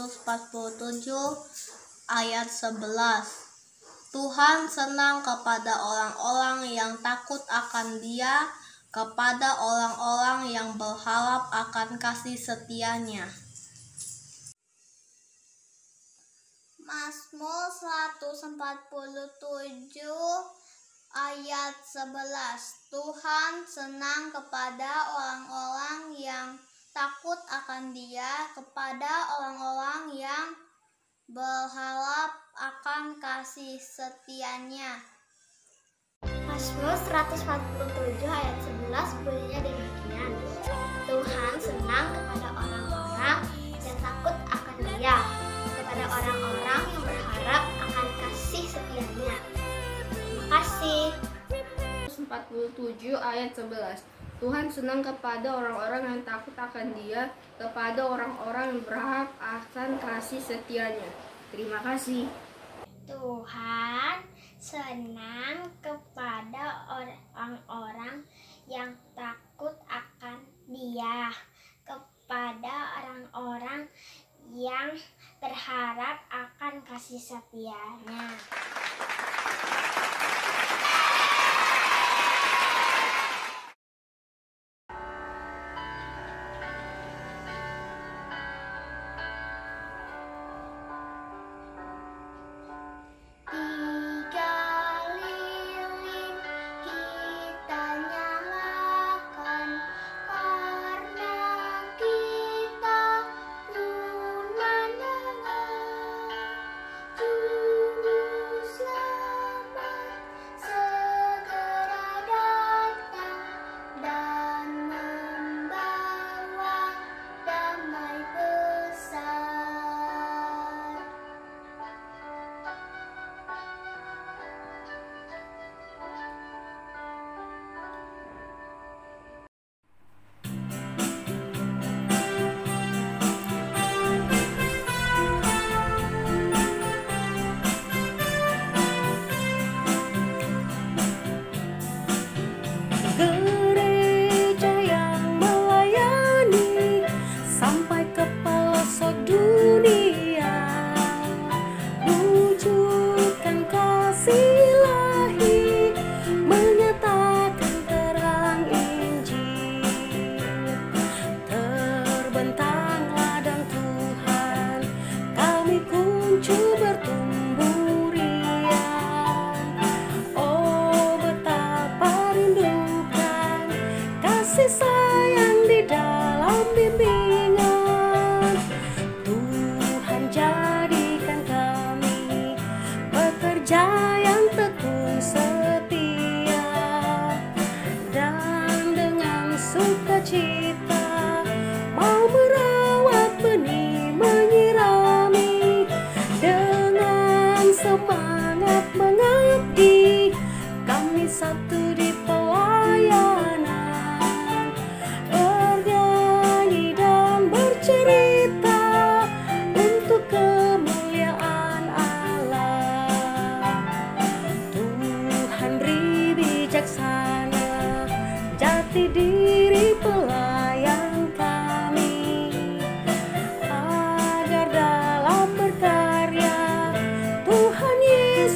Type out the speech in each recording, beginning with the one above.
147 ayat 11. Tuhan senang kepada orang-orang yang takut akan Dia, kepada orang-orang yang berharap akan kasih setia-Nya. Mazmur 147 ayat 11. Tuhan senang kepada orang-orang yang takut akan Dia, kepada orang-orang yang berharap akan kasih setia-Nya. Mazmur 147 ayat 11 bunyinya demikian. Tuhan senang kepada orang-orang yang takut akan Dia, kepada orang-orang yang berharap akan kasih setia-Nya. Terima kasih. 147 ayat 11. Tuhan senang kepada orang-orang yang takut akan Dia, kepada orang-orang yang berharap akan kasih setia-Nya. Terima kasih. Tuhan senang kepada orang-orang yang takut akan Dia, kepada orang-orang yang berharap akan kasih setia-Nya.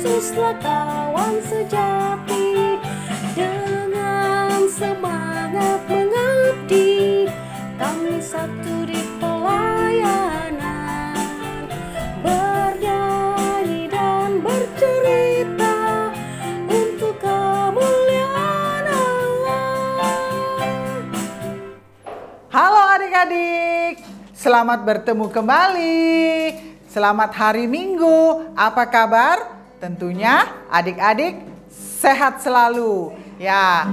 Yesuslah kawan sejati, dengan semangat mengabdi, kami satu di pelayanan, bernyanyi dan bercerita untuk kemuliaan Allah. Halo adik-adik, selamat bertemu kembali. Selamat hari Minggu, apa kabar? Tentunya adik-adik sehat selalu. Ya,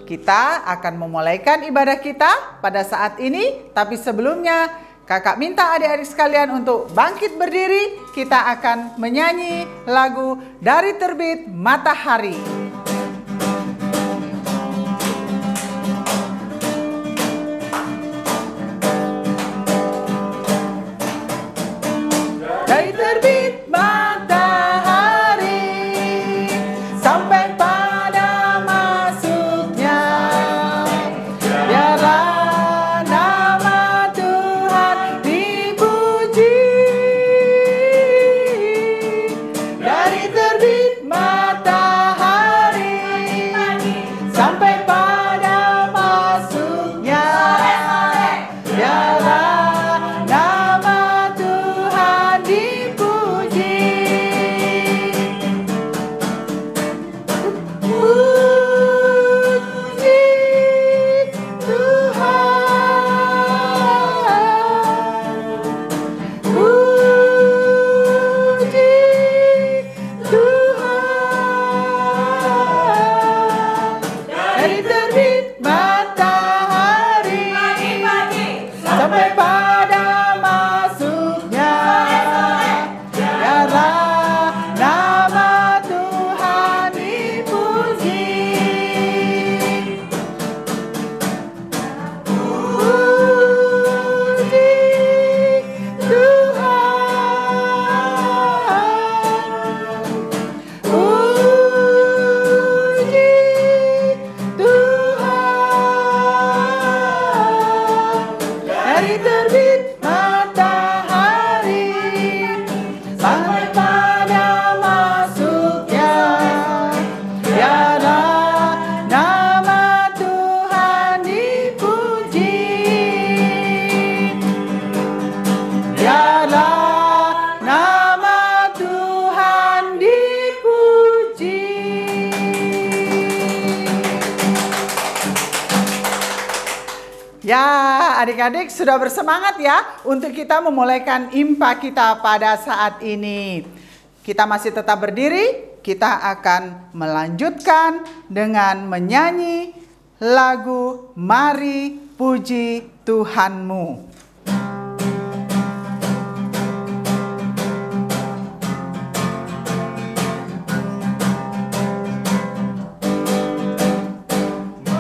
kita akan memulaikan ibadah kita pada saat ini. Tapi sebelumnya, kakak minta adik-adik sekalian untuk bangkit berdiri. Kita akan menyanyi lagu Dari Terbit Matahari. Dari terbit matahari sampai pada masuknya, biarlah nama Tuhan dipuji. Ya, adik-adik sudah bersemangat ya untuk kita memulaikan IMPA kita pada saat ini. Kita masih tetap berdiri, kita akan melanjutkan dengan menyanyi lagu Mari Puji Tuhanmu.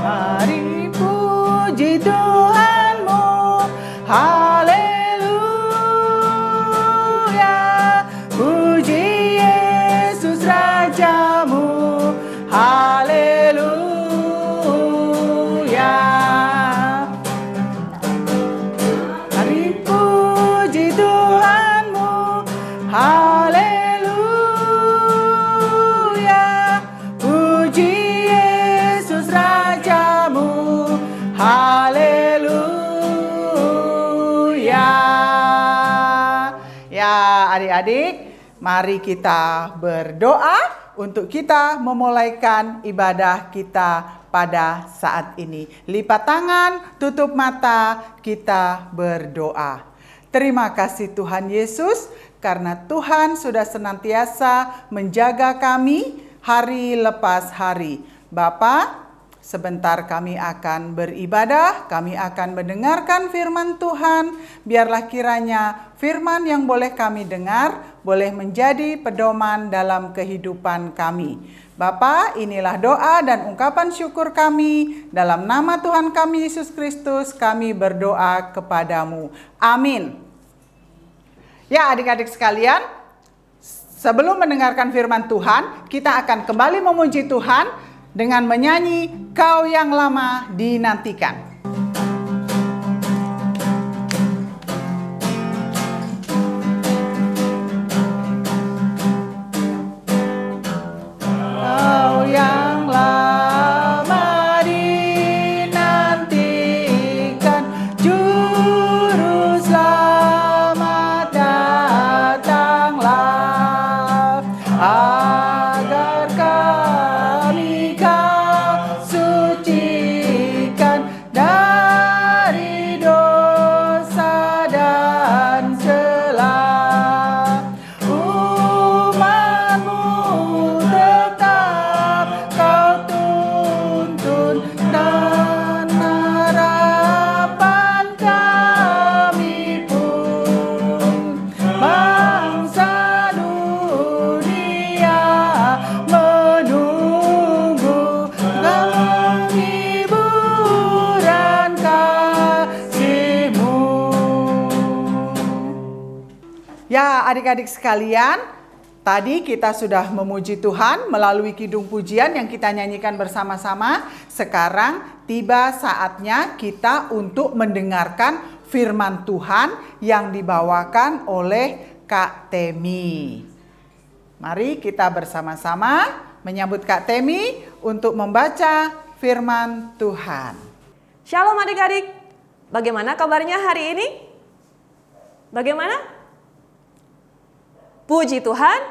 Mari puji Tuhanmu, haleluya. Puji Yesus Rajamu, haleluya. Mari puji Tuhanmu, haleluya. Puji Yesus Rajamu, haleluya. Ya, adik-adik, mari kita berdoa untuk kita memulaikan ibadah kita pada saat ini. Lipat tangan, tutup mata, kita berdoa. Terima kasih Tuhan Yesus, karena Tuhan sudah senantiasa menjaga kami hari lepas hari. Bapa, sebentar kami akan beribadah, kami akan mendengarkan firman Tuhan. Biarlah kiranya firman yang boleh kami dengar, boleh menjadi pedoman dalam kehidupan kami. Bapa, inilah doa dan ungkapan syukur kami. Dalam nama Tuhan kami Yesus Kristus, kami berdoa kepadamu. Amin. Ya, adik-adik sekalian, sebelum mendengarkan firman Tuhan, kita akan kembali memuji Tuhan dengan menyanyi Kau yang lama dinantikan. Kau yang lama dinantikan, Juru Selamat datanglah, agar kami Kau sucikan dari dosa dan celah. Umat-Mu tetap Kau tuntun, dan harapan kami pun bangsa dunia menunggu penghiburan kasih-Mu. Ya, adik-adik sekalian, tadi kita sudah memuji Tuhan melalui kidung pujian yang kita nyanyikan bersama-sama. Sekarang tiba saatnya kita untuk mendengarkan firman Tuhan yang dibawakan oleh Kak Temi. Mari kita bersama-sama menyambut Kak Temi untuk membaca firman Tuhan. Shalom adik-adik, bagaimana kabarnya hari ini? Bagaimana? Puji Tuhan,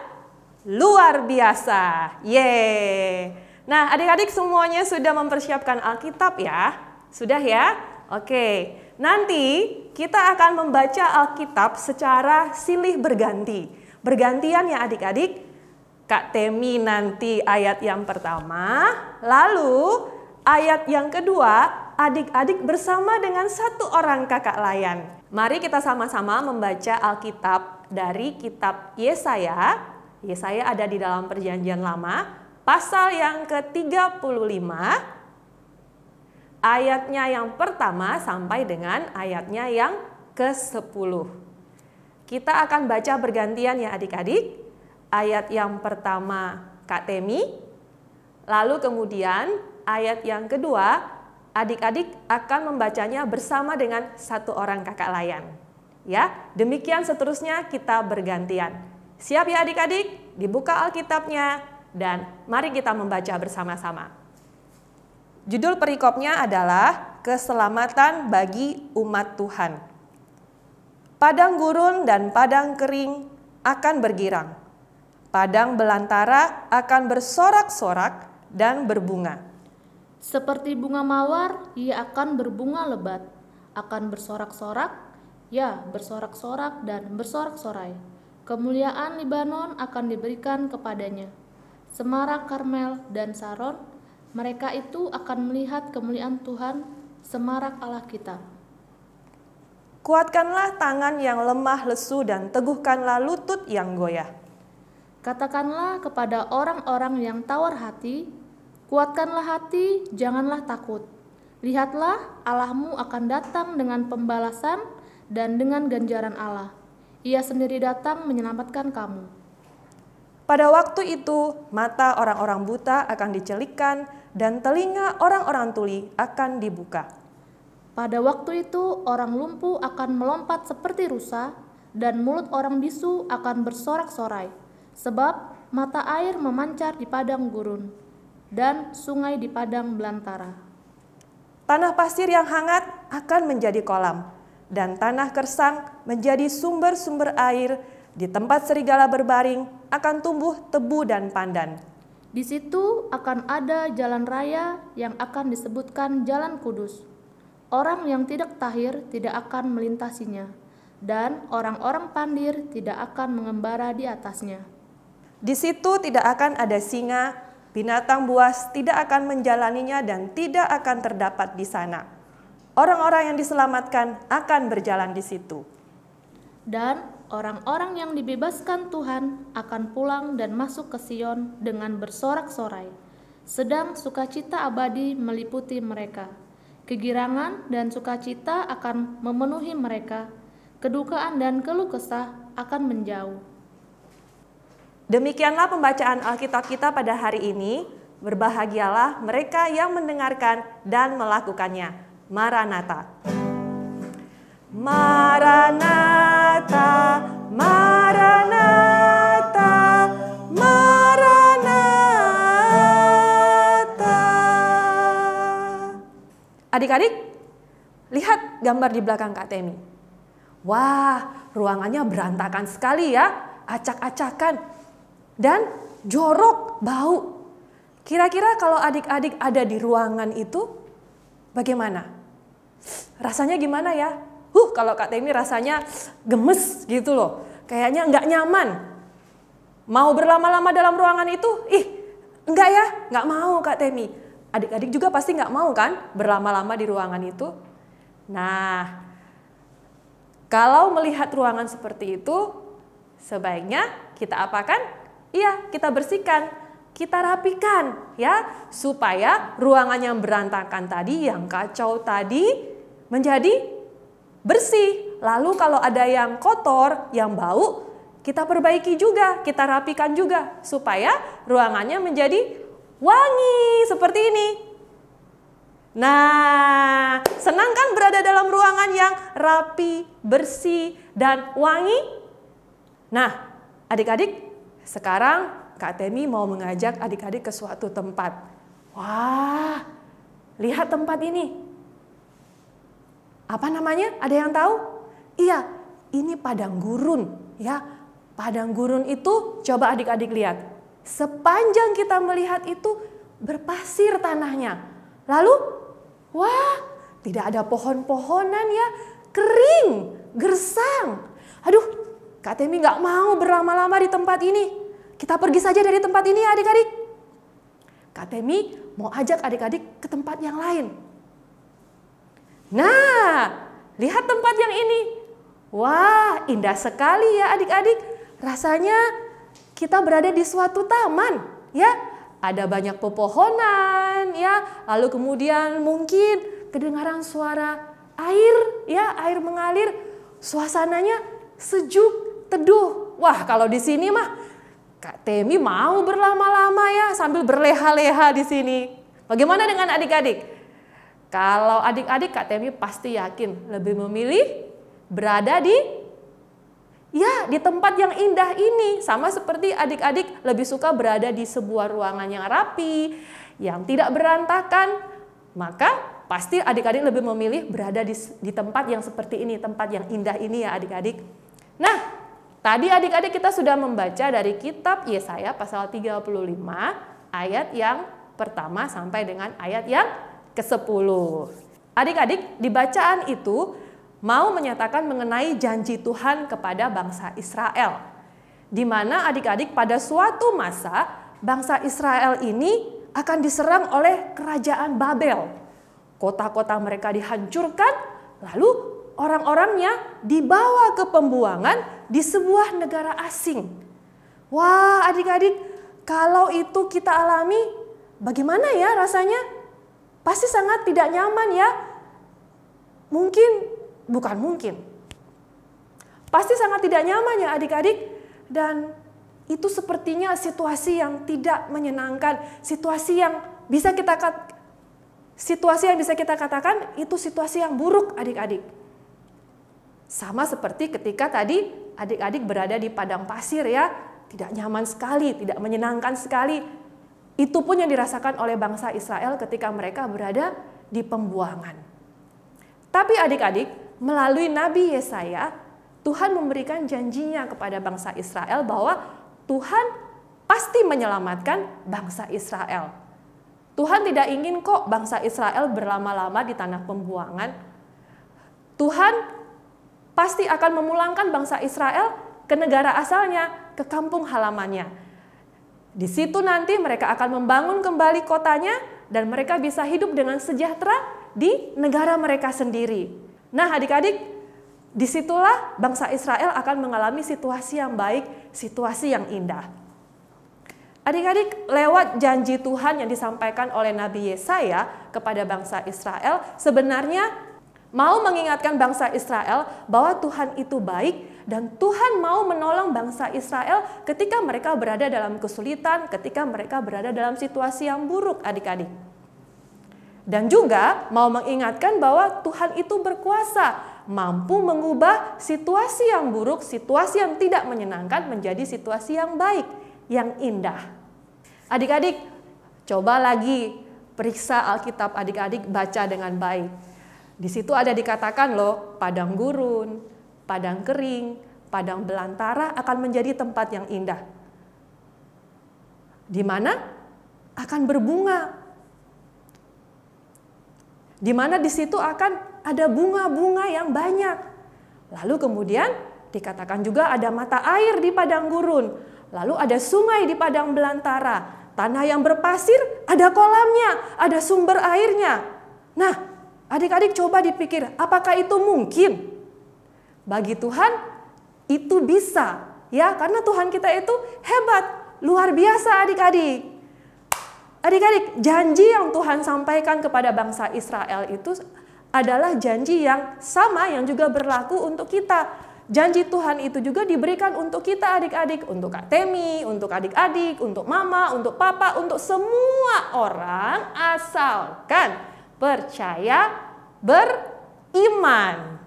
luar biasa. Yeay. Nah, adik-adik semuanya sudah mempersiapkan Alkitab ya? Sudah ya? Oke. Nanti kita akan membaca Alkitab secara silih berganti. Bergantian ya adik-adik. Kak Temi nanti ayat yang pertama, lalu ayat yang kedua adik-adik bersama dengan satu orang kakak layan. Mari kita sama-sama membaca Alkitab dari kitab Yesaya. Yesaya ada di dalam Perjanjian Lama, pasal yang ke-35, ayatnya yang pertama sampai dengan ayatnya yang ke-10. Kita akan baca bergantian ya adik-adik. Ayat yang pertama Kak Temi, lalu kemudian ayat yang kedua adik-adik akan membacanya bersama dengan satu orang kakak layan. Ya, demikian seterusnya kita bergantian. Siap ya adik-adik? Dibuka Alkitabnya dan mari kita membaca bersama-sama. Judul perikopnya adalah Keselamatan bagi umat Tuhan. Padang gurun dan padang kering akan bergirang. Padang belantara akan bersorak-sorak dan berbunga. Seperti bunga mawar, ia akan berbunga lebat. akan bersorak-sorak, ya bersorak-sorak dan bersorak-sorai. Kemuliaan Libanon akan diberikan kepadanya. Semarak Karmel dan Saron, mereka itu akan melihat kemuliaan Tuhan, semarak Allah kita. Kuatkanlah tangan yang lemah lesu dan teguhkanlah lutut yang goyah. Katakanlah kepada orang-orang yang tawar hati, kuatkanlah hati, janganlah takut. Lihatlah, Allahmu akan datang dengan pembalasan dan dengan ganjaran Allah. Ia sendiri datang menyelamatkan kamu. Pada waktu itu, mata orang-orang buta akan dicelikkan dan telinga orang-orang tuli akan dibuka. Pada waktu itu, orang lumpuh akan melompat seperti rusa, dan mulut orang bisu akan bersorak-sorai, sebab mata air memancar di padang gurun, dan sungai di padang belantara. Tanah pasir yang hangat akan menjadi kolam, dan tanah kersang menjadi sumber-sumber air. Di tempat serigala berbaring akan tumbuh tebu dan pandan. Di situ akan ada jalan raya yang akan disebutkan Jalan Kudus. Orang yang tidak tahir tidak akan melintasinya, dan orang-orang pandir tidak akan mengembara di atasnya. Di situ tidak akan ada singa, binatang buas tidak akan menjalaninya dan tidak akan terdapat di sana. Orang-orang yang diselamatkan akan berjalan di situ. Dan orang-orang yang dibebaskan Tuhan akan pulang dan masuk ke Sion dengan bersorak-sorai, sedang sukacita abadi meliputi mereka. Kegirangan dan sukacita akan memenuhi mereka, kedukaan dan keluh kesah akan menjauh. Demikianlah pembacaan Alkitab kita pada hari ini. Berbahagialah mereka yang mendengarkan dan melakukannya. Maranatha. Maranatha, Maranatha, Maranatha. Adik-adik, lihat gambar di belakang Kak Temi. Wah, ruangannya berantakan sekali ya, acak-acakan dan jorok, bau. Kira-kira kalau adik-adik ada di ruangan itu, bagaimana? Rasanya gimana ya? Kalau Kak Temi rasanya gemes gitu loh. Kayaknya nggak nyaman. Mau berlama-lama dalam ruangan itu? Enggak ya, nggak mau Kak Temi. Adik-adik juga pasti nggak mau kan berlama-lama di ruangan itu. Nah, kalau melihat ruangan seperti itu, sebaiknya kita apakan? Iya, kita bersihkan, kita rapikan ya, supaya ruangan yang berantakan tadi, yang kacau tadi menjadi bersih. Lalu kalau ada yang kotor, yang bau, kita perbaiki juga, kita rapikan juga supaya ruangannya menjadi wangi seperti ini. Nah, senang kan berada dalam ruangan yang rapi, bersih, dan wangi? Nah, adik-adik, sekarang Kak Temi mau mengajak adik-adik ke suatu tempat. Wah, lihat tempat ini. Apa namanya? Ada yang tahu? Iya, ini padang gurun ya. Padang gurun itu coba adik-adik lihat. Sepanjang kita melihat itu berpasir tanahnya. Lalu, wah, tidak ada pohon-pohonan ya. Kering, gersang. Aduh, Kak Temi nggak mau berlama-lama di tempat ini. Kita pergi saja dari tempat ini ya adik-adik. Kak Temi mau ajak adik-adik ke tempat yang lain. Nah, lihat tempat yang ini. Wah, indah sekali ya adik-adik. Rasanya kita berada di suatu taman, ya. Ada banyak pepohonan, ya. Lalu kemudian mungkin kedengaran suara air, ya, air mengalir. Suasananya sejuk, teduh. Wah, kalau di sini mah Kak Temi mau berlama-lama ya sambil berleha-leha di sini. Bagaimana dengan adik-adik? Kalau adik-adik Kak Temi pasti yakin lebih memilih berada di tempat yang indah ini. Sama seperti adik-adik lebih suka berada di sebuah ruangan yang rapi, yang tidak berantakan. Maka pasti adik-adik lebih memilih berada di tempat yang seperti ini, tempat yang indah ini ya adik-adik. Nah, tadi adik-adik kita sudah membaca dari kitab Yesaya pasal 35 ayat yang pertama sampai dengan ayat yang ke-10. Adik-adik, di bacaan itu mau menyatakan mengenai janji Tuhan kepada bangsa Israel. Di mana adik-adik pada suatu masa bangsa Israel ini akan diserang oleh kerajaan Babel. Kota-kota mereka dihancurkan, lalu orang-orangnya dibawa ke pembuangan di sebuah negara asing. Wah, adik-adik, kalau itu kita alami, bagaimana ya rasanya? Pasti sangat tidak nyaman ya. Bukan mungkin. Pasti sangat tidak nyaman ya adik-adik. Dan itu sepertinya situasi yang tidak menyenangkan. Situasi yang bisa kita katakan itu situasi yang buruk adik-adik. Sama seperti ketika tadi adik-adik berada di padang pasir ya. Tidak nyaman sekali, tidak menyenangkan sekali. Itu pun yang dirasakan oleh bangsa Israel ketika mereka berada di pembuangan. Tapi adik-adik, melalui Nabi Yesaya, Tuhan memberikan janjinya kepada bangsa Israel bahwa Tuhan pasti menyelamatkan bangsa Israel. Tuhan tidak ingin kok bangsa Israel berlama-lama di tanah pembuangan. Tuhan pasti akan memulangkan bangsa Israel ke negara asalnya, ke kampung halamannya. Di situ nanti mereka akan membangun kembali kotanya dan mereka bisa hidup dengan sejahtera di negara mereka sendiri. Nah adik-adik, disitulah bangsa Israel akan mengalami situasi yang baik, situasi yang indah. Adik-adik, lewat janji Tuhan yang disampaikan oleh Nabi Yesaya kepada bangsa Israel, sebenarnya mau mengingatkan bangsa Israel bahwa Tuhan itu baik dan Tuhan mau menolong bangsa Israel ketika mereka berada dalam kesulitan, ketika mereka berada dalam situasi yang buruk adik-adik. Dan juga mau mengingatkan bahwa Tuhan itu berkuasa, mampu mengubah situasi yang buruk, situasi yang tidak menyenangkan menjadi situasi yang baik, yang indah. Adik-adik, coba lagi periksa Alkitab adik-adik, baca dengan baik. Di situ ada dikatakan loh, padang gurun, padang kering, padang belantara akan menjadi tempat yang indah. Di mana akan berbunga. Di mana di situ akan ada bunga-bunga yang banyak. Lalu kemudian dikatakan juga ada mata air di padang gurun. Lalu ada sungai di padang belantara. Tanah yang berpasir, ada kolamnya, ada sumber airnya. Nah, adik-adik coba dipikir, apakah itu mungkin? Bagi Tuhan itu bisa, ya, karena Tuhan kita itu hebat, luar biasa adik-adik. Adik-adik, janji yang Tuhan sampaikan kepada bangsa Israel itu adalah janji yang sama yang juga berlaku untuk kita. Janji Tuhan itu juga diberikan untuk kita adik-adik, untuk Kak Temi, untuk adik-adik, untuk mama, untuk papa, untuk semua orang asalkan percaya, beriman.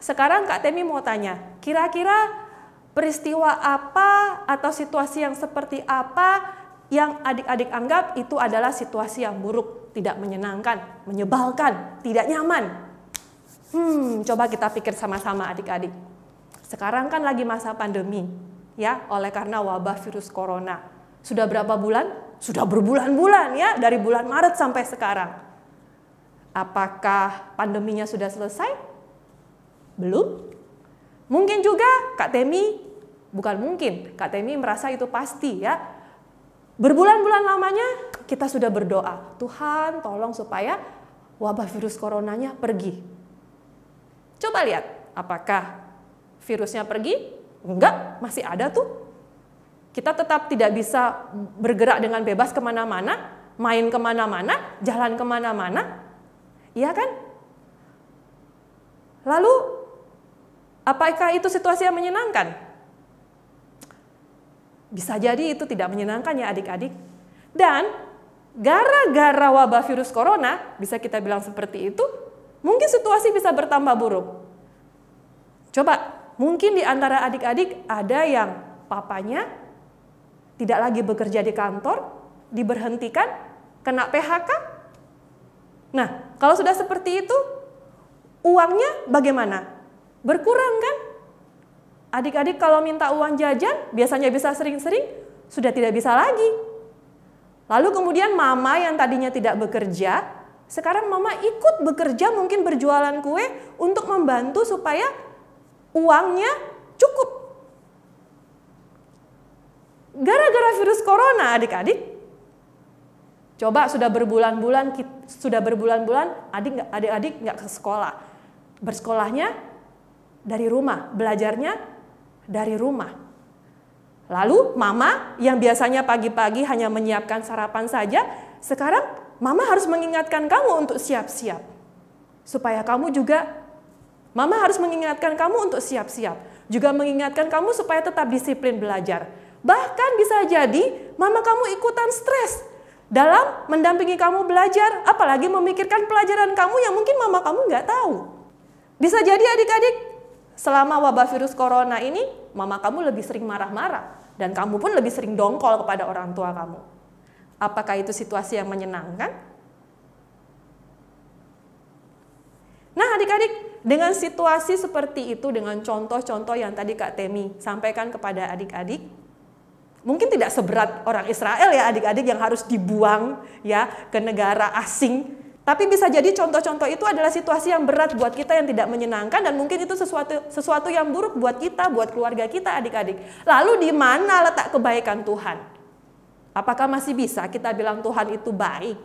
Sekarang Kak Temi mau tanya, kira-kira peristiwa apa atau situasi yang seperti apa yang adik-adik anggap itu adalah situasi yang buruk, tidak menyenangkan, menyebalkan, tidak nyaman? Coba kita pikir sama-sama adik-adik. Sekarang kan lagi masa pandemi, ya, oleh karena wabah virus corona. Sudah berapa bulan? Sudah berbulan-bulan ya, dari bulan Maret sampai sekarang. Apakah pandeminya sudah selesai? Belum. Mungkin juga Kak Temi, bukan mungkin, Kak Temi merasa itu pasti ya. Berbulan-bulan lamanya kita sudah berdoa, Tuhan tolong supaya wabah virus coronanya pergi. Coba lihat, apakah virusnya pergi? Enggak, masih ada tuh. Kita tetap tidak bisa bergerak dengan bebas kemana-mana, main kemana-mana, jalan kemana-mana. Iya kan? Lalu, apakah itu situasi yang menyenangkan? Bisa jadi itu tidak menyenangkan ya adik-adik. Dan gara-gara wabah virus corona, bisa kita bilang seperti itu, mungkin situasi bisa bertambah buruk. Coba, mungkin di antara adik-adik ada yang papanya tidak lagi bekerja di kantor, diberhentikan, kena PHK. Nah, kalau sudah seperti itu, uangnya bagaimana? Berkurang kan? Adik-adik kalau minta uang jajan, biasanya bisa sering-sering, sudah tidak bisa lagi. Lalu kemudian mama yang tadinya tidak bekerja, Sekarang mama ikut bekerja, mungkin berjualan kue untuk membantu supaya uangnya cukup. Gara-gara virus corona adik-adik, coba sudah berbulan-bulan adik-adik nggak ke sekolah. Bersekolahnya dari rumah, belajarnya dari rumah. Lalu mama yang biasanya pagi-pagi hanya menyiapkan sarapan saja, sekarang mama harus mengingatkan kamu untuk siap-siap. Supaya kamu juga, mama harus mengingatkan kamu untuk siap-siap. Juga mengingatkan kamu supaya tetap disiplin belajar. Bahkan bisa jadi mama kamu ikutan stres dalam mendampingi kamu belajar, apalagi memikirkan pelajaran kamu yang mungkin mama kamu nggak tahu. Bisa jadi adik-adik, selama wabah virus corona ini, mama kamu lebih sering marah-marah. Dan kamu pun lebih sering dongkol kepada orang tua kamu. Apakah itu situasi yang menyenangkan? Nah adik-adik, dengan situasi seperti itu, dengan contoh-contoh yang tadi Kak Temi sampaikan kepada adik-adik, mungkin tidak seberat orang Israel ya adik-adik yang harus dibuang ya ke negara asing. Tapi bisa jadi contoh-contoh itu adalah situasi yang berat buat kita yang tidak menyenangkan dan mungkin itu sesuatu yang buruk buat kita, buat keluarga kita adik-adik. Lalu di mana letak kebaikan Tuhan? Apakah masih bisa kita bilang Tuhan itu baik?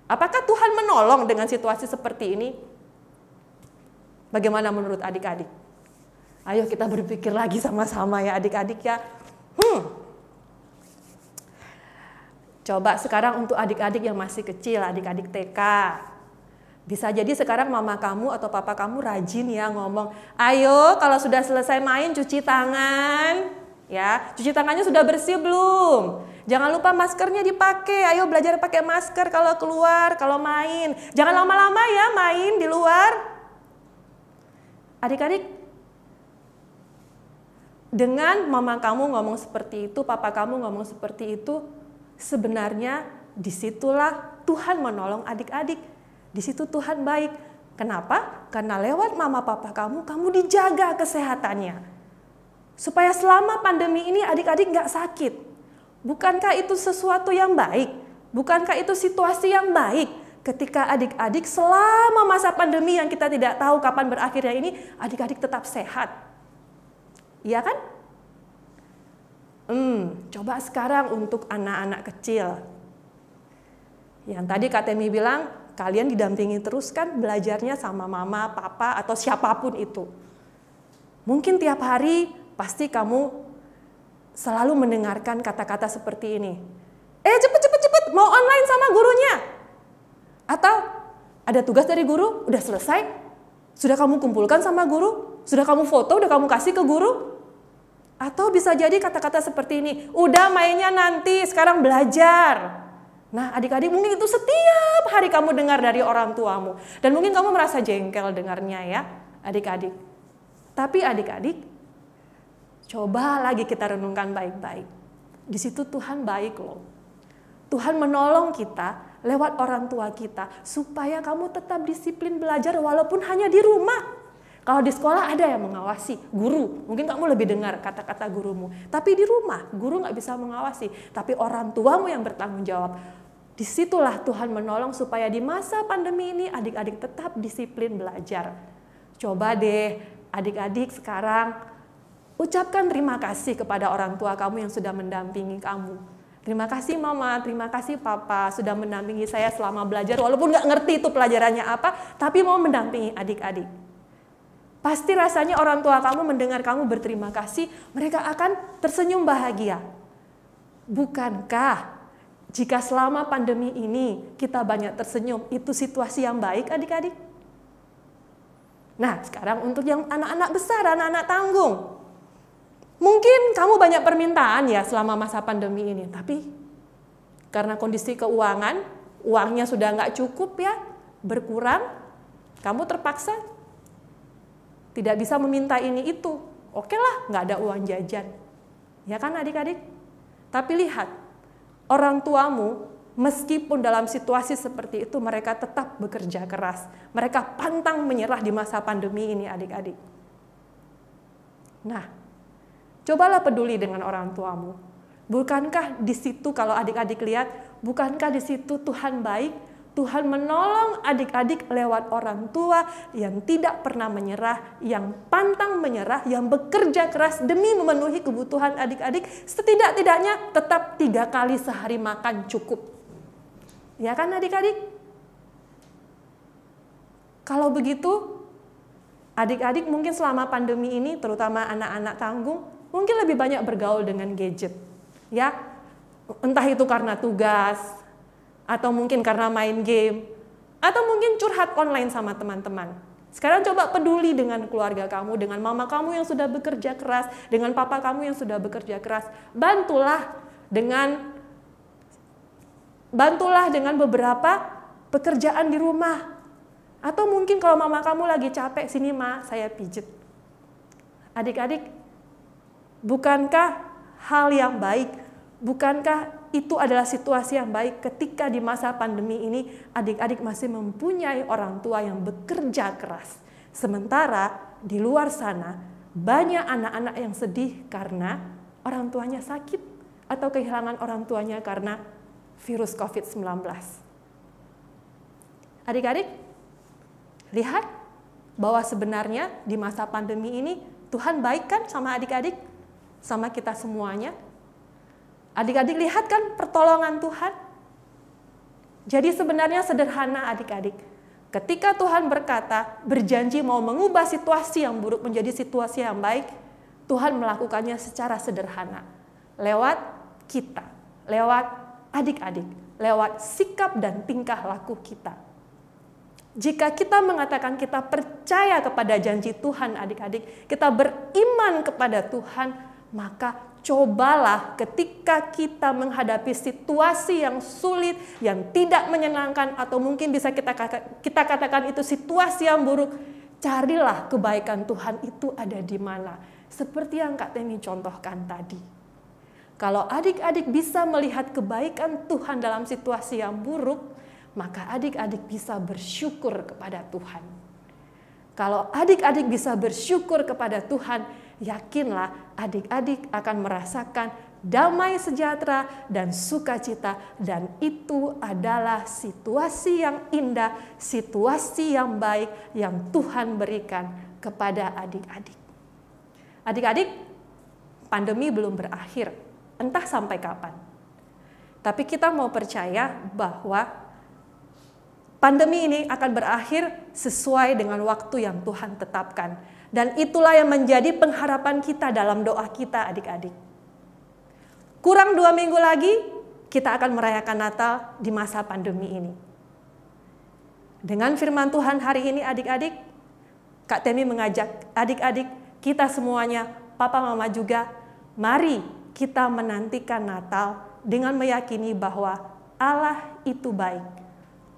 Apakah Tuhan menolong dengan situasi seperti ini? Bagaimana menurut adik-adik? Ayo kita berpikir lagi sama-sama ya adik-adik ya. Coba sekarang untuk adik-adik yang masih kecil, adik-adik TK. Bisa jadi sekarang mama kamu atau papa kamu rajin ya ngomong, ayo kalau sudah selesai main cuci tangan. Ya, cuci tangannya sudah bersih belum? Jangan lupa maskernya dipakai, ayo belajar pakai masker kalau keluar, kalau main. Jangan lama-lama ya main di luar. Adik-adik, dengan mama kamu ngomong seperti itu, papa kamu ngomong seperti itu, sebenarnya disitulah Tuhan menolong adik-adik. Di situ Tuhan baik. Kenapa? Karena lewat mama papa kamu dijaga kesehatannya. Supaya selama pandemi ini adik-adik nggak sakit. Bukankah itu sesuatu yang baik? Bukankah itu situasi yang baik? Ketika adik-adik selama masa pandemi yang kita tidak tahu kapan berakhirnya ini, adik-adik tetap sehat. Iya kan? Coba sekarang untuk anak-anak kecil. Yang tadi Kak Temi bilang, kalian didampingi terus kan belajarnya sama mama, papa, atau siapapun itu. Mungkin tiap hari pasti kamu selalu mendengarkan kata-kata seperti ini. Cepet, mau online sama gurunya. Atau ada tugas dari guru, udah selesai? Sudah kamu kumpulkan sama guru? Sudah kamu foto, udah kamu kasih ke guru? Atau bisa jadi kata-kata seperti ini, udah mainnya nanti, sekarang belajar. Nah adik-adik mungkin itu setiap hari kamu dengar dari orang tuamu. Dan mungkin kamu merasa jengkel dengarnya ya adik-adik. Tapi adik-adik, coba lagi kita renungkan baik-baik. Di situ Tuhan baik loh. Tuhan menolong kita lewat orang tua kita supaya kamu tetap disiplin belajar walaupun hanya di rumah. Kalau di sekolah ada yang mengawasi, guru. Mungkin kamu lebih dengar kata-kata gurumu. Tapi di rumah, guru nggak bisa mengawasi. Tapi orang tuamu yang bertanggung jawab. Disitulah Tuhan menolong supaya di masa pandemi ini adik-adik tetap disiplin belajar. Coba deh adik-adik sekarang ucapkan terima kasih kepada orang tua kamu yang sudah mendampingi kamu. Terima kasih mama, terima kasih papa sudah mendampingi saya selama belajar. Walaupun nggak ngerti itu pelajarannya apa, tapi mau mendampingi adik-adik. Pasti rasanya orang tua kamu mendengar kamu berterima kasih, mereka akan tersenyum bahagia. Bukankah jika selama pandemi ini kita banyak tersenyum, itu situasi yang baik adik-adik? Nah sekarang untuk yang anak-anak besar, anak-anak tanggung. Mungkin kamu banyak permintaan ya selama masa pandemi ini, tapi karena kondisi keuangan, uangnya sudah nggak cukup ya, berkurang, kamu terpaksa tidak bisa meminta ini itu. Oke lah, nggak ada uang jajan. Ya kan adik-adik? Tapi lihat, orang tuamu meskipun dalam situasi seperti itu, mereka tetap bekerja keras. Mereka pantang menyerah di masa pandemi ini adik-adik. Nah, cobalah peduli dengan orang tuamu. Bukankah di situ kalau adik-adik lihat, bukankah di situ Tuhan baik? Tuhan menolong adik-adik lewat orang tua yang tidak pernah menyerah, yang pantang menyerah, yang bekerja keras demi memenuhi kebutuhan adik-adik. Setidak-tidaknya tetap 3 kali sehari makan cukup. Ya kan adik-adik? Kalau begitu, adik-adik mungkin selama pandemi ini, terutama anak-anak tanggung, mungkin lebih banyak bergaul dengan gadget. Ya, entah itu karena tugas, atau mungkin karena main game, atau mungkin curhat online sama teman-teman. Sekarang coba peduli dengan keluarga kamu, dengan mama kamu yang sudah bekerja keras, dengan papa kamu yang sudah bekerja keras. Bantulah dengan beberapa pekerjaan di rumah. Atau mungkin kalau mama kamu lagi capek, sini ma, saya pijet. Adik-adik, bukankah hal yang baik, bukankah itu adalah situasi yang baik ketika di masa pandemi ini adik-adik masih mempunyai orang tua yang bekerja keras. Sementara di luar sana banyak anak-anak yang sedih karena orang tuanya sakit atau kehilangan orang tuanya karena virus COVID-19. Adik-adik, lihat bahwa sebenarnya di masa pandemi ini Tuhan baik kan sama adik-adik, sama kita semuanya. Adik-adik lihat kan pertolongan Tuhan? Jadi sebenarnya sederhana adik-adik. Ketika Tuhan berkata, berjanji mau mengubah situasi yang buruk menjadi situasi yang baik, Tuhan melakukannya secara sederhana. Lewat kita, lewat adik-adik, lewat sikap dan tingkah laku kita. Jika kita mengatakan kita percaya kepada janji Tuhan adik-adik, kita beriman kepada Tuhan, maka cobalah ketika kita menghadapi situasi yang sulit, yang tidak menyenangkan, atau mungkin bisa kita katakan itu situasi yang buruk, carilah kebaikan Tuhan itu ada di mana. Seperti yang Kak Temi contohkan tadi. Kalau adik-adik bisa melihat kebaikan Tuhan dalam situasi yang buruk, maka adik-adik bisa bersyukur kepada Tuhan. Kalau adik-adik bisa bersyukur kepada Tuhan, yakinlah adik-adik akan merasakan damai sejahtera dan sukacita, dan itu adalah situasi yang indah, situasi yang baik yang Tuhan berikan kepada adik-adik. Adik-adik, pandemi belum berakhir, entah sampai kapan. Tapi kita mau percaya bahwa pandemi ini akan berakhir sesuai dengan waktu yang Tuhan tetapkan. Dan itulah yang menjadi pengharapan kita dalam doa kita adik-adik. Kurang 2 minggu lagi, kita akan merayakan Natal di masa pandemi ini. Dengan firman Tuhan hari ini adik-adik, Kak Temi mengajak adik-adik, kita semuanya, papa mama juga, mari kita menantikan Natal dengan meyakini bahwa Allah itu baik.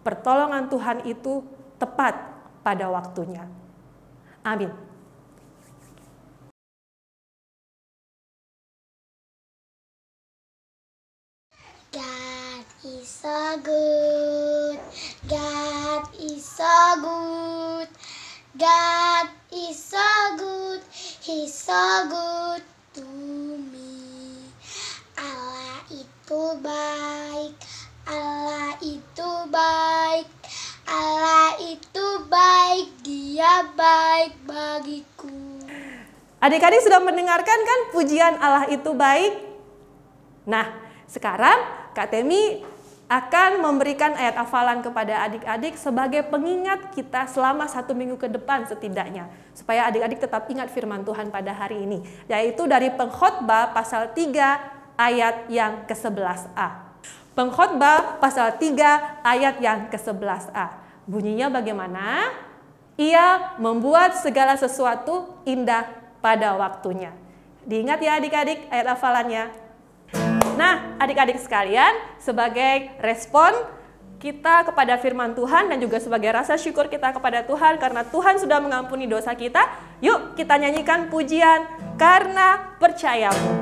Pertolongan Tuhan itu tepat pada waktunya. Amin. God is so good. God is so good. God is so good. He's so good to me. Allah itu baik. Allah itu baik. Allah itu baik. Dia baik bagiku. Adik-adik sudah mendengarkan kan pujian Allah itu baik? Nah, sekarang Kak Temi akan memberikan ayat hafalan kepada adik-adik sebagai pengingat kita selama 1 minggu ke depan setidaknya. Supaya adik-adik tetap ingat firman Tuhan pada hari ini. Yaitu dari Pengkhotbah pasal 3 ayat yang ke-11a. Pengkhotbah pasal 3 ayat yang ke-11a. Bunyinya bagaimana? Ia membuat segala sesuatu indah pada waktunya. Diingat ya adik-adik ayat hafalannya. Nah, adik-adik sekalian, sebagai respon kita kepada firman Tuhan dan juga sebagai rasa syukur kita kepada Tuhan karena Tuhan sudah mengampuni dosa kita, yuk kita nyanyikan pujian Karena Percayamu.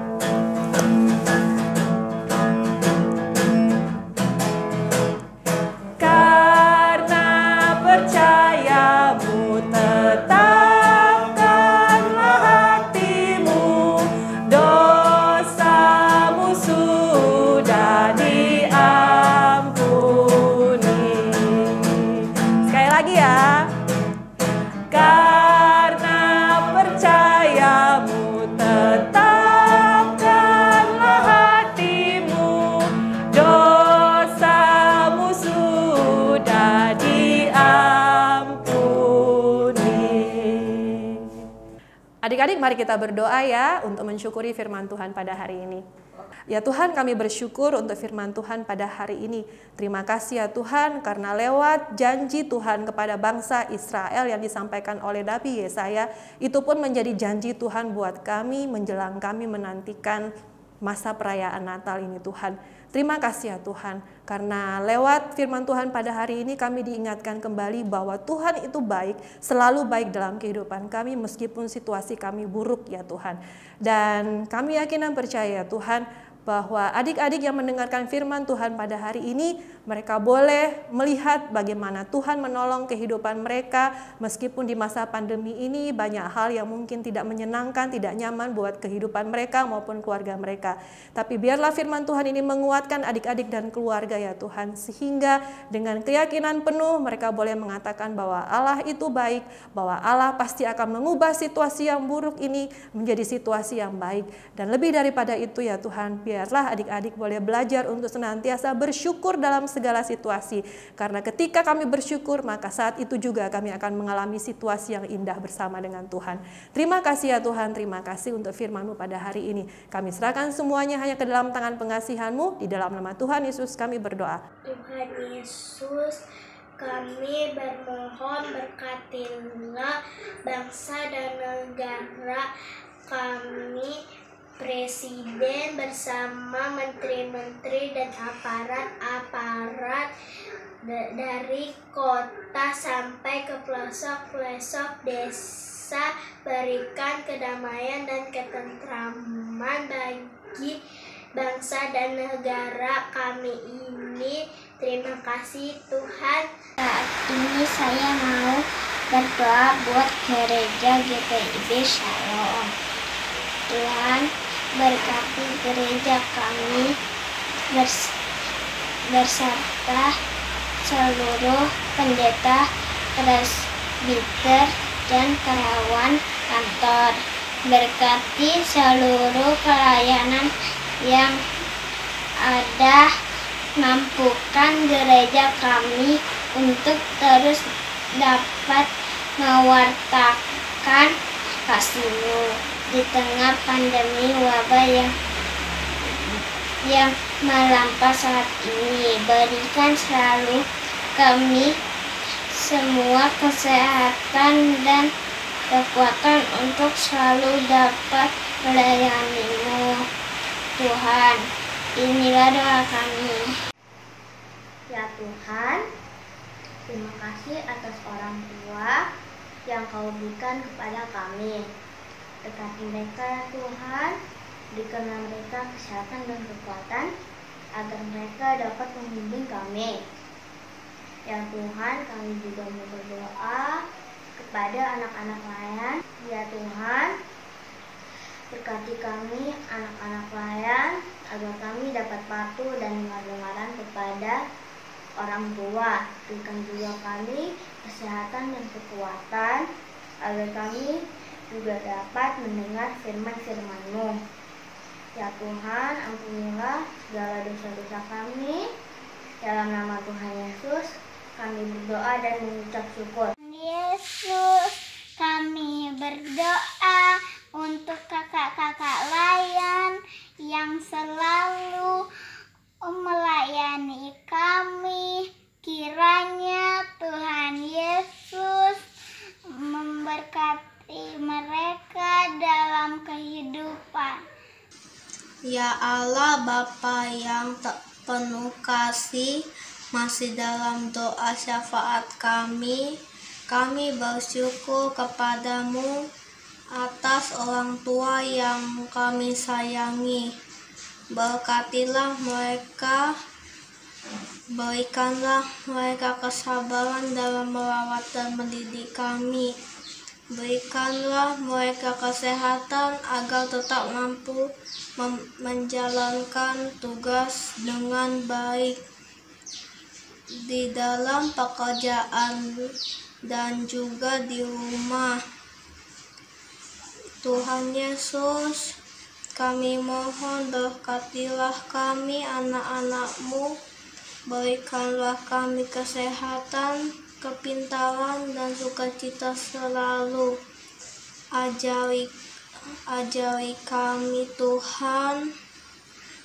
Karena percayamu tetapkanlah hatimu, dosamu sudah diampuni. Adik-adik, mari kita berdoa ya untuk mensyukuri firman Tuhan pada hari ini. Ya Tuhan, kami bersyukur untuk firman Tuhan pada hari ini. Terima kasih ya Tuhan, karena lewat janji Tuhan kepada bangsa Israel yang disampaikan oleh Nabi Yesaya, itu pun menjadi janji Tuhan buat kami menjelang kami menantikan masa perayaan Natal ini Tuhan. Terima kasih ya Tuhan, karena lewat firman Tuhan pada hari ini kami diingatkan kembali bahwa Tuhan itu baik, selalu baik dalam kehidupan kami meskipun situasi kami buruk ya Tuhan. Dan kami yakin dan percaya ya Tuhan, bahwa adik-adik yang mendengarkan firman Tuhan pada hari ini, mereka boleh melihat bagaimana Tuhan menolong kehidupan mereka meskipun di masa pandemi ini banyak hal yang mungkin tidak menyenangkan, tidak nyaman buat kehidupan mereka maupun keluarga mereka. Tapi biarlah firman Tuhan ini menguatkan adik-adik dan keluarga ya Tuhan, sehingga dengan keyakinan penuh mereka boleh mengatakan bahwa Allah itu baik, bahwa Allah pasti akan mengubah situasi yang buruk ini menjadi situasi yang baik. Dan lebih daripada itu ya Tuhan, biarlah adik-adik boleh belajar untuk senantiasa bersyukur dalam segala situasi. Karena ketika kami bersyukur, maka saat itu juga kami akan mengalami situasi yang indah bersama dengan Tuhan. Terima kasih ya Tuhan, terima kasih untuk firman-Mu pada hari ini. Kami serahkan semuanya hanya ke dalam tangan pengasihan-Mu. Di dalam nama Tuhan Yesus kami berdoa. Tuhan Yesus, kami bermohon berkatilah bangsa dan negara kami, Presiden bersama menteri-menteri dan aparat-aparat dari kota sampai ke pelosok-pelosok desa, berikan kedamaian dan ketentraman bagi bangsa dan negara kami ini. Terima kasih Tuhan. Saat ini saya mau berdoa buat gereja GPIB Shalom. Tuhan, berkati gereja kami berserta seluruh pendeta, presbiter, dan karyawan kantor. Berkati seluruh pelayanan yang ada, mampukan gereja kami untuk terus dapat mewartakan kasih-Mu di tengah pandemi wabah yang melampau saat ini. Berikan selalu kami semua kesehatan dan kekuatan untuk selalu dapat melayani-Mu. Tuhan, inilah doa kami. Ya Tuhan, terima kasih atas orang tua yang Kau berikan kepada kami. Dekati mereka ya Tuhan, berikanlah mereka kesehatan dan kekuatan agar mereka dapat membimbing kami. Ya Tuhan, kami juga mau berdoa kepada anak-anak layan. Ya Tuhan, berkati kami anak-anak layan agar kami dapat patuh dan dengar-dengaran kepada orang tua. Berikan juga kami kesehatan dan kekuatan agar kami juga dapat mendengar firman-firman-Mu. Ya Tuhan, ampunilah segala dosa-dosa kami. Dalam nama Tuhan Yesus, kami berdoa dan mengucap syukur. Yesus, kami berdoa untuk kakak-kakak layan yang selalu melayani kami. Kiranya Tuhan Yesus memberkati mereka dalam kehidupan. Ya Allah, Bapa yang penuh kasih, masih dalam doa syafaat kami bersyukur kepadamu atas orang tua yang kami sayangi. Berkatilah mereka, berikanlah mereka kesabaran dalam merawat dan mendidik kami. Berikanlah mereka kesehatan agar tetap mampu menjalankan tugas dengan baik di dalam pekerjaan dan juga di rumah. Tuhan Yesus, kami mohon berkatilah kami anak-anak-Mu, berikanlah kami kesehatan, kepintaran dan sukacita selalu. Ajari ajari kami Tuhan,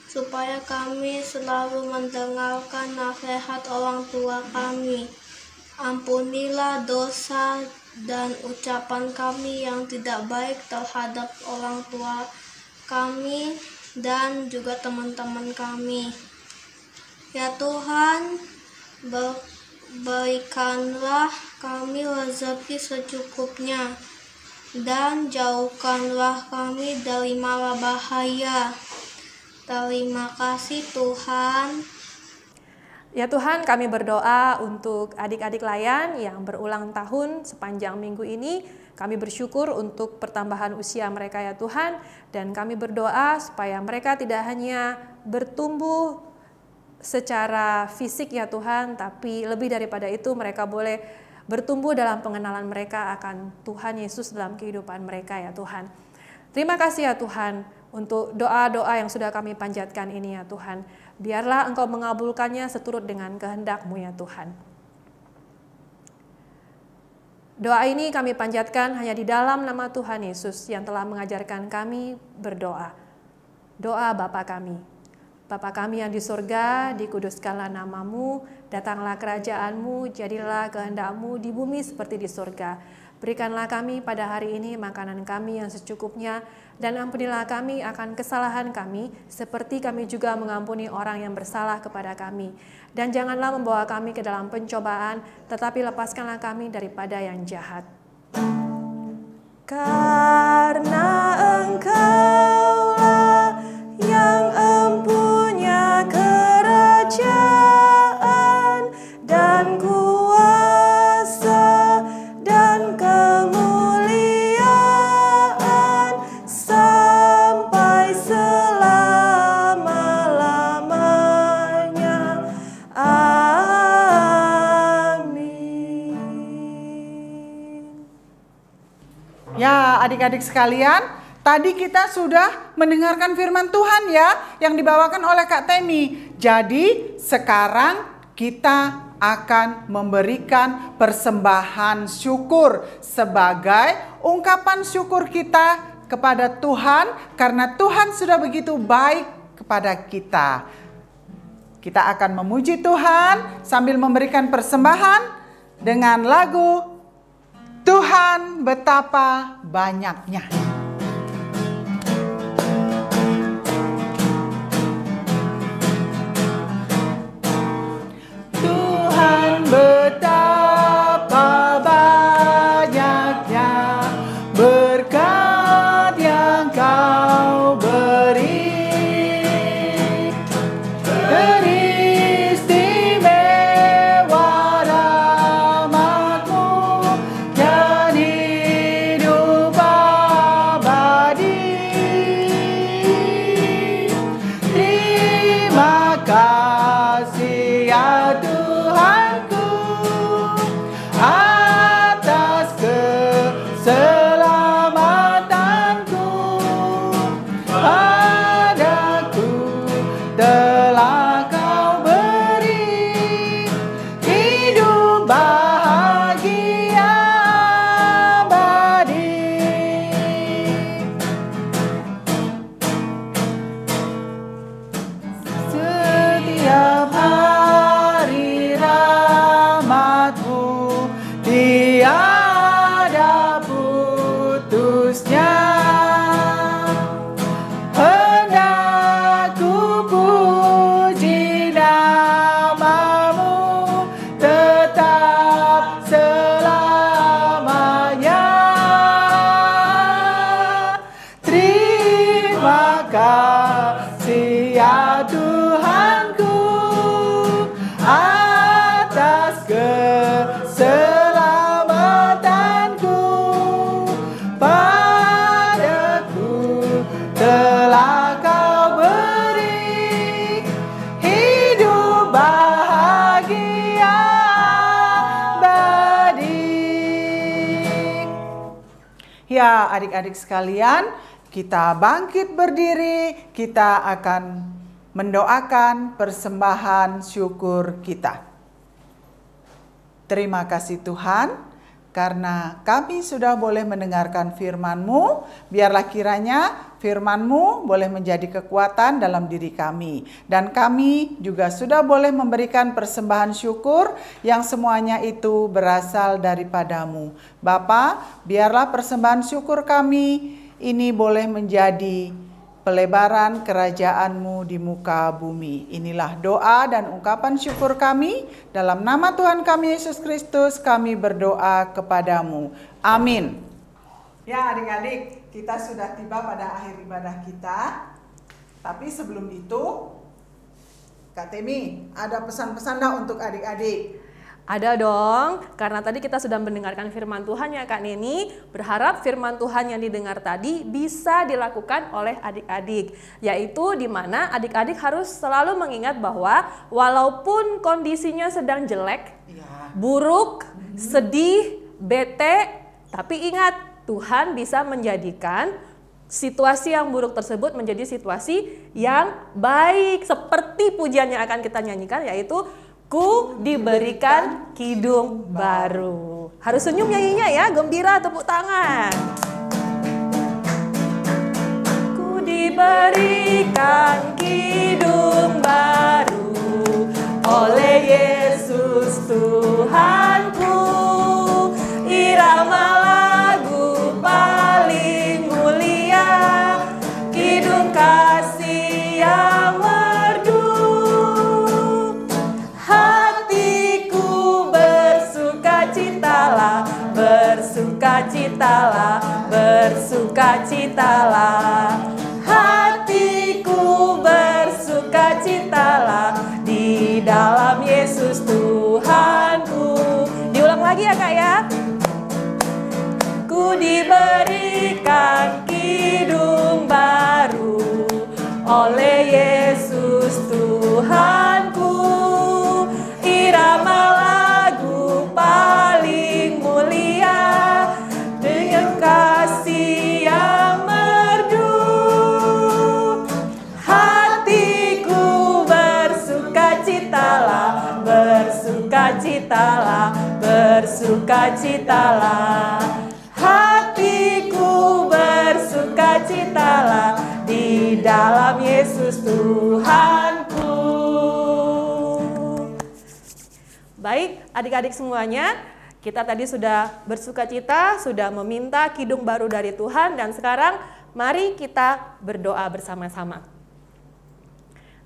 supaya kami selalu mendengarkan nasihat orang tua kami. Ampunilah dosa dan ucapan kami yang tidak baik terhadap orang tua kami dan juga teman-teman kami. Ya Tuhan, berikanlah kami rezeki secukupnya, dan jauhkanlah kami dari mara bahaya. Terima kasih Tuhan. Ya Tuhan, kami berdoa untuk adik-adik layan yang berulang tahun sepanjang minggu ini. Kami bersyukur untuk pertambahan usia mereka ya Tuhan, dan kami berdoa supaya mereka tidak hanya bertumbuh secara fisik ya Tuhan, tapi lebih daripada itu mereka boleh bertumbuh dalam pengenalan mereka akan Tuhan Yesus dalam kehidupan mereka ya Tuhan. Terima kasih ya Tuhan untuk doa-doa yang sudah kami panjatkan ini ya Tuhan. Biarlah Engkau mengabulkannya seturut dengan kehendak-Mu ya Tuhan. Doa ini kami panjatkan hanya di dalam nama Tuhan Yesus yang telah mengajarkan kami berdoa. Doa Bapa kami. Bapa kami yang di surga, dikuduskanlah nama-Mu, datanglah kerajaan-Mu, jadilah kehendak-Mu di bumi seperti di surga. Berikanlah kami pada hari ini makanan kami yang secukupnya, dan ampunilah kami akan kesalahan kami, seperti kami juga mengampuni orang yang bersalah kepada kami. Dan janganlah membawa kami ke dalam pencobaan, tetapi lepaskanlah kami daripada yang jahat. Karena Engkaulah yang empunya kerajaan dan kuasa dan kemuliaan sampai selama-lamanya. Amin. Ya, adik-adik sekalian, tadi kita sudah mendengarkan firman Tuhan ya, yang dibawakan oleh Kak Temi. Jadi sekarang kita akan memberikan persembahan syukur sebagai ungkapan syukur kita kepada Tuhan, karena Tuhan sudah begitu baik kepada kita. Kita akan memuji Tuhan sambil memberikan persembahan dengan lagu Tuhan Betapa Banyaknya. Tuhan betapa banyaknya berkat yang Kau beri, teristimewa rahmat-Mu dan hidup abadi. Terima kasih ya Tuhanku atas keselamatanku. Padaku telah Kau beri hidup bahagia abadi. Setiap hari rahmat-Mu tiada putusnya. Hendak ku puji nama-Mu tetap selamanya. Terima kasih ya Tuhanku atas keselamatanku. Padaku telah Kau beri hidup bahagia abadi. Ya, adik-adik sekalian, kita bangkit berdiri, kita akan mendoakan persembahan syukur kita. Terima kasih Tuhan, karena kami sudah boleh mendengarkan firman-Mu. Biarlah kiranya firman-Mu boleh menjadi kekuatan dalam diri kami. Dan kami juga sudah boleh memberikan persembahan syukur yang semuanya itu berasal daripada-Mu. Bapa, biarlah persembahan syukur kami ini boleh menjadi pelebaran kerajaan-Mu di muka bumi. Inilah doa dan ungkapan syukur kami. Dalam nama Tuhan kami Yesus Kristus kami berdoa kepadamu. Amin. Ya adik-adik, kita sudah tiba pada akhir ibadah kita. Tapi sebelum itu, Kak Temi, ada pesan-pesan untuk adik-adik? Ada dong, karena tadi kita sudah mendengarkan firman Tuhan ya Kak Neni. Berharap firman Tuhan yang didengar tadi bisa dilakukan oleh adik-adik. Yaitu di mana adik-adik harus selalu mengingat bahwa walaupun kondisinya sedang jelek, buruk, sedih, bete, tapi ingat Tuhan bisa menjadikan situasi yang buruk tersebut menjadi situasi yang baik. Seperti pujian yang akan kita nyanyikan, yaitu ku diberikan kidung baru. Harus senyum nyanyinya ya, gembira, tepuk tangan. Ku diberikan kidung baru oleh Yesus Tuhanku. Irama lagu paling mulia, kidung kasih yang bersukacitalah, bersukacitalah, hatiku bersukacitalah di dalam Yesus Tuhanku. Diulang lagi ya Kak ya. Ku diberikan kidung baru oleh Yesus Tuhanku. Irama lagu paling mulia dengan kasih yang merdu. Hatiku bersukacitalah, bersukacitalah, bersukacitalah. Hatiku bersukacitalah di dalam Yesus Tuhanku. Baik, adik-adik semuanya, kita tadi sudah bersukacita, sudah meminta kidung baru dari Tuhan, dan sekarang mari kita berdoa bersama-sama.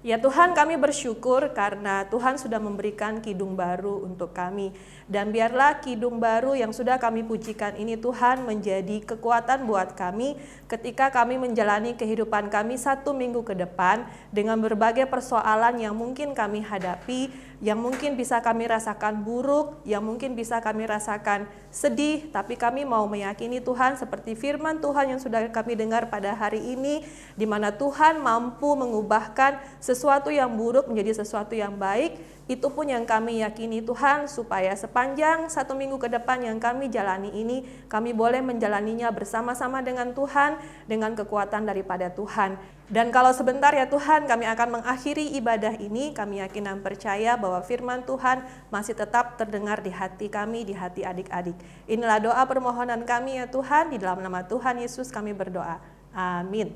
Ya Tuhan, kami bersyukur karena Tuhan sudah memberikan kidung baru untuk kami. Dan biarlah kidung baru yang sudah kami pujikan ini Tuhan menjadi kekuatan buat kami ketika kami menjalani kehidupan kami 1 minggu ke depan dengan berbagai persoalan yang mungkin kami hadapi, yang mungkin bisa kami rasakan buruk, yang mungkin bisa kami rasakan sedih, tapi kami mau meyakini Tuhan seperti firman Tuhan yang sudah kami dengar pada hari ini, di mana Tuhan mampu mengubahkan sesuatu yang buruk menjadi sesuatu yang baik. Itu pun yang kami yakini Tuhan, supaya sepanjang 1 minggu ke depan yang kami jalani ini, kami boleh menjalaninya bersama-sama dengan Tuhan, dengan kekuatan daripada Tuhan. Dan kalau sebentar ya Tuhan, kami akan mengakhiri ibadah ini, kami yakin dan percaya bahwa firman Tuhan masih tetap terdengar di hati kami, di hati adik-adik. Inilah doa permohonan kami ya Tuhan, di dalam nama Tuhan Yesus kami berdoa. Amin.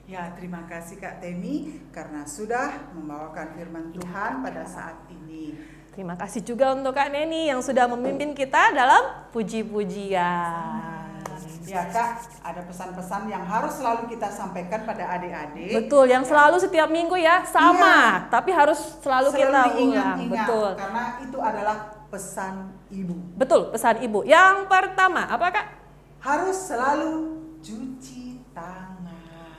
Ya, terima kasih Kak Temi karena sudah membawakan firman Tuhan pada saat ini. Terima kasih juga untuk Kak Neni yang sudah memimpin kita dalam puji-pujian. Ya Kak, ada pesan-pesan yang harus selalu kita sampaikan pada adik-adik. Betul, yang selalu setiap minggu ya sama, tapi harus selalu kita ulang. Betul. Karena itu adalah pesan ibu. Betul, pesan ibu. Yang pertama, apa Kak? Harus selalu cuci tangan.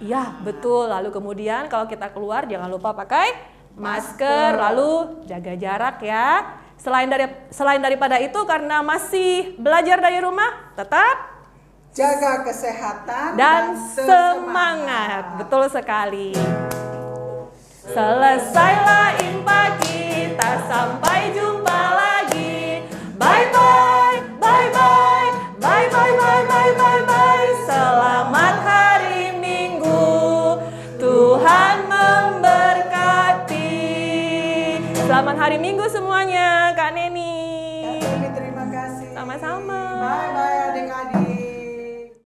Iya, betul. Lalu kemudian kalau kita keluar jangan lupa pakai masker, lalu jaga jarak ya. Selain daripada itu, karena masih belajar dari rumah, tetap jaga kesehatan dan semangat. Betul sekali. Selesailah impak kita, sampai jumpa lagi. Bye bye, bye bye, bye bye, bye bye, bye bye. Selamat hari Minggu, Tuhan memberkati. Selamat hari Minggu semua.